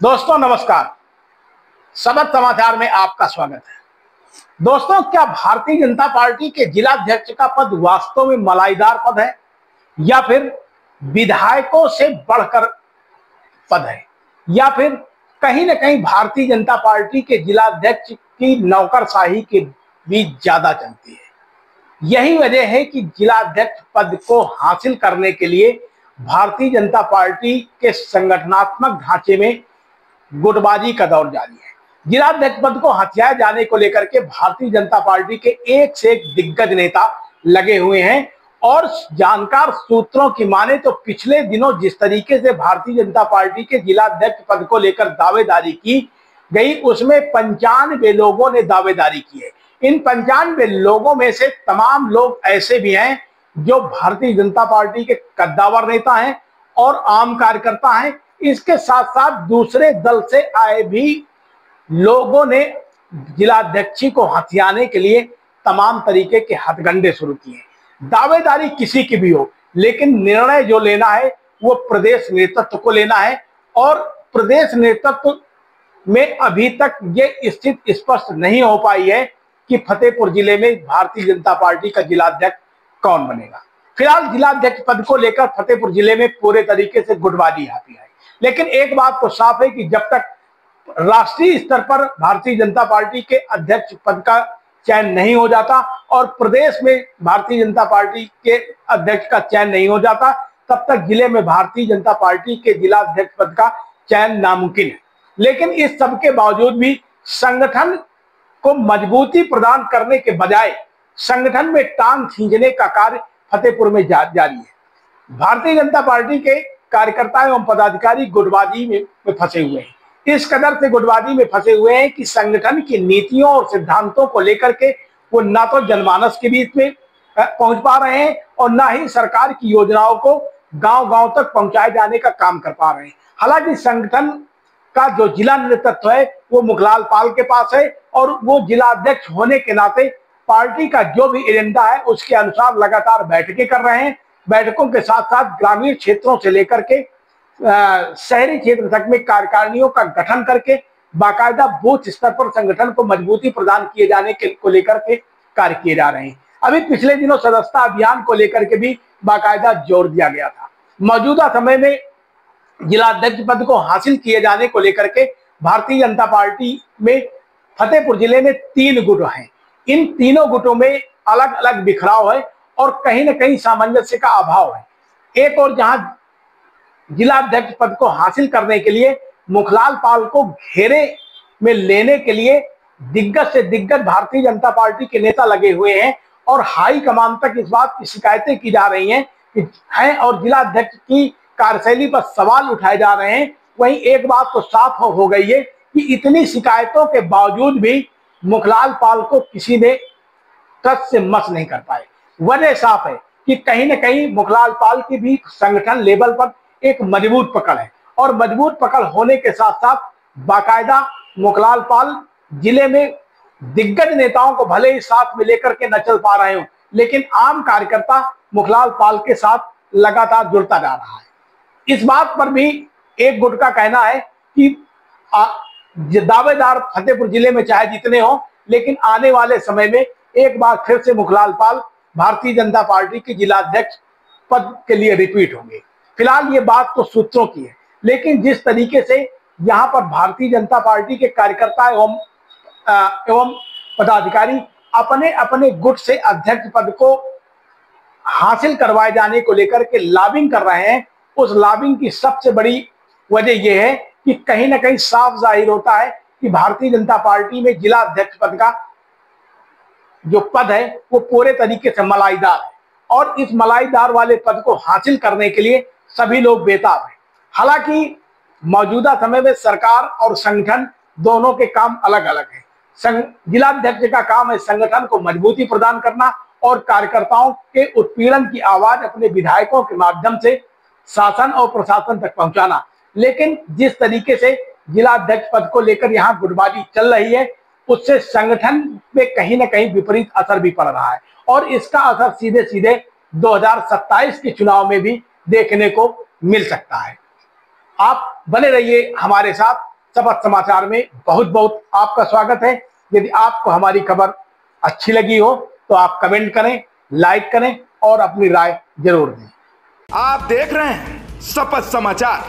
दोस्तों नमस्कार। सबक समाचार में आपका स्वागत है। दोस्तों, क्या भारतीय जनता पार्टी के जिलाध्यक्ष का पद वास्तव में मलाईदार पद है या फिर विधायकों से बढ़कर पद है, या फिर कहीं ना कहीं भारतीय जनता पार्टी के जिलाध्यक्ष की नौकरशाही के बीच ज्यादा चलती है। यही वजह है कि जिलाध्यक्ष पद को हासिल करने के लिए भारतीय जनता पार्टी के संगठनात्मक ढांचे में गुटबाजी का दौर जारी है। जिलाध्यक्ष पद को हथियाए जाने को लेकर के भारतीय जनता पार्टी के एक से एक दिग्गज नेता लगे हुए हैं और जानकार सूत्रों की माने तो पिछले दिनों जिस तरीके से भारतीय जनता पार्टी के जिलाध्यक्ष पद को लेकर दावेदारी की गई, उसमें 95 लोगों ने दावेदारी की है। इन 95 लोगों में से तमाम लोग ऐसे भी हैं जो भारतीय जनता पार्टी के कद्दावर नेता हैं और आम कार्यकर्ता हैं। इसके साथ साथ दूसरे दल से आए भी लोगों ने जिलाध्यक्षी को हथियाने के लिए तमाम तरीके के हथकंडे शुरू किए। दावेदारी किसी की भी हो, लेकिन निर्णय जो लेना है वो प्रदेश नेतृत्व को लेना है और प्रदेश नेतृत्व में अभी तक ये स्थिति स्पष्ट नहीं हो पाई है कि फतेहपुर जिले में भारतीय जनता पार्टी का जिलाध्यक्ष कौन बनेगा। फिलहाल जिलाध्यक्ष पद को लेकर फतेहपुर जिले में पूरे तरीके से गुटबाजी आती है, लेकिन एक बात तो साफ है कि जब तक राष्ट्रीय स्तर पर भारतीय जनता पार्टी के अध्यक्ष पद का चयन नहीं हो जाता और प्रदेश में भारतीय जनता पार्टी के अध्यक्ष का चयन नहीं हो जाता, तब तक जिले में भारतीय जनता पार्टी के जिलाध्यक्ष पद का चयन नामुमकिन है। लेकिन इस सब के बावजूद भी संगठन को मजबूती प्रदान करने के बजाय संगठन में टांग खींचने का कार्य फतेहपुर में जारी है। भारतीय जनता पार्टी के कार्यकर्ता एवं पदाधिकारी गुटबाजी में फंसे हुए हैं। इस कदर से गुटबाजी में फंसे हुए हैं कि संगठन की नीतियों और सिद्धांतों को लेकर के वो ना तो जनमानस के बीच में पहुंच पा रहे हैं और ना ही सरकार की योजनाओं को गांव-गांव तक पहुंचाए जाने का काम कर पा रहे हैं। हालांकि संगठन का जो जिला नेतृत्व है वो मुखलाल पाल के पास है और वो जिलाध्यक्ष होने के नाते पार्टी का जो भी एजेंडा है उसके अनुसार लगातार बैठकें कर रहे हैं। बैठकों के साथ साथ ग्रामीण क्षेत्रों से लेकर के शहरी क्षेत्र तक में कार्यकारिणियों का गठन करके बाकायदा बूथ स्तर पर संगठन को मजबूती प्रदान किए जाने के को लेकर के कार्य किए जा रहे हैं। अभी पिछले दिनों सदस्यता अभियान को लेकर के भी बाकायदा जोर दिया गया था। मौजूदा समय में जिलाध्यक्ष पद को हासिल किए जाने को लेकर के भारतीय जनता पार्टी में फतेहपुर जिले में 3 गुट हैं। इन तीनों गुटों में अलग अलग बिखराव है और कहीं ना कहीं सामंजस्य का अभाव है। एक और जहां जिलाध्यक्ष पद को हासिल करने के लिए मुखलाल पाल को घेरे में लेने के लिए दिग्गज से दिग्गज भारतीय जनता पार्टी के नेता लगे हुए हैं और हाई कमान तक इस बात की शिकायतें की जा रही हैं कि हैं और जिलाध्यक्ष की कार्यशैली पर सवाल उठाए जा रहे हैं। वहीं एक बात तो साफ हो गई है कि इतनी शिकायतों के बावजूद भी मुखलाल पाल को किसी ने टच से मस नहीं कर पाए। वजह साफ है कि कहीं ना कहीं मुखलाल पाल की भी संगठन लेवल पर एक मजबूत पकड़ है और मजबूत पकड़ होने के साथ साथ बाकायदा मुखलाल पाल जिले में दिग्गज नेताओं को भले ही साथ में लेकर के न चल पा रहे हो, लेकिन आम कार्यकर्ता मुखलाल पाल के साथ लगातार जुड़ता जा रहा है। इस बात पर भी एक गुट का कहना है कि दावेदार फतेहपुर जिले में चाहे जितने हो, लेकिन आने वाले समय में एक बार फिर से मुखलाल पाल भारतीय जनता पार्टी के जिलाध्यक्ष पद के लिए रिपीट होंगे। फिलहाल ये बात तो सूत्रों की है, लेकिन जिस तरीके से यहाँ पर भारतीय जनता पार्टी के कार्यकर्ता एवं पदाधिकारी अपने अपने गुट से अध्यक्ष पद को हासिल करवाए जाने को लेकर के लॉबिंग कर रहे हैं, उस लॉबिंग की सबसे बड़ी वजह यह है कि कहीं ना कहीं साफ जाहिर होता है कि भारतीय जनता पार्टी में जिला अध्यक्ष पद का जो पद है वो पूरे तरीके से मलाईदार है और इस मलाईदार वाले पद को हासिल करने के लिए सभी लोग बेताब हैं। हालांकि मौजूदा समय में सरकार और संगठन दोनों के काम अलग अलग है। जिलाध्यक्ष का काम है संगठन को मजबूती प्रदान करना और कार्यकर्ताओं के उत्पीड़न की आवाज अपने विधायकों के माध्यम से शासन और प्रशासन तक पहुंचाना। लेकिन जिस तरीके से जिलाध्यक्ष पद को लेकर यहाँ गुटबाजी चल रही है, उससे संगठन में कहीं ना कहीं विपरीत असर भी पड़ रहा है और इसका असर सीधे सीधे 2027 के चुनाव में भी देखने को मिल सकता है। आप बने रहिए हमारे साथ। शपथ समाचार में बहुत बहुत आपका स्वागत है। यदि आपको हमारी खबर अच्छी लगी हो तो आप कमेंट करें, लाइक करें और अपनी राय जरूर दें। आप देख रहे हैं शपथ समाचार।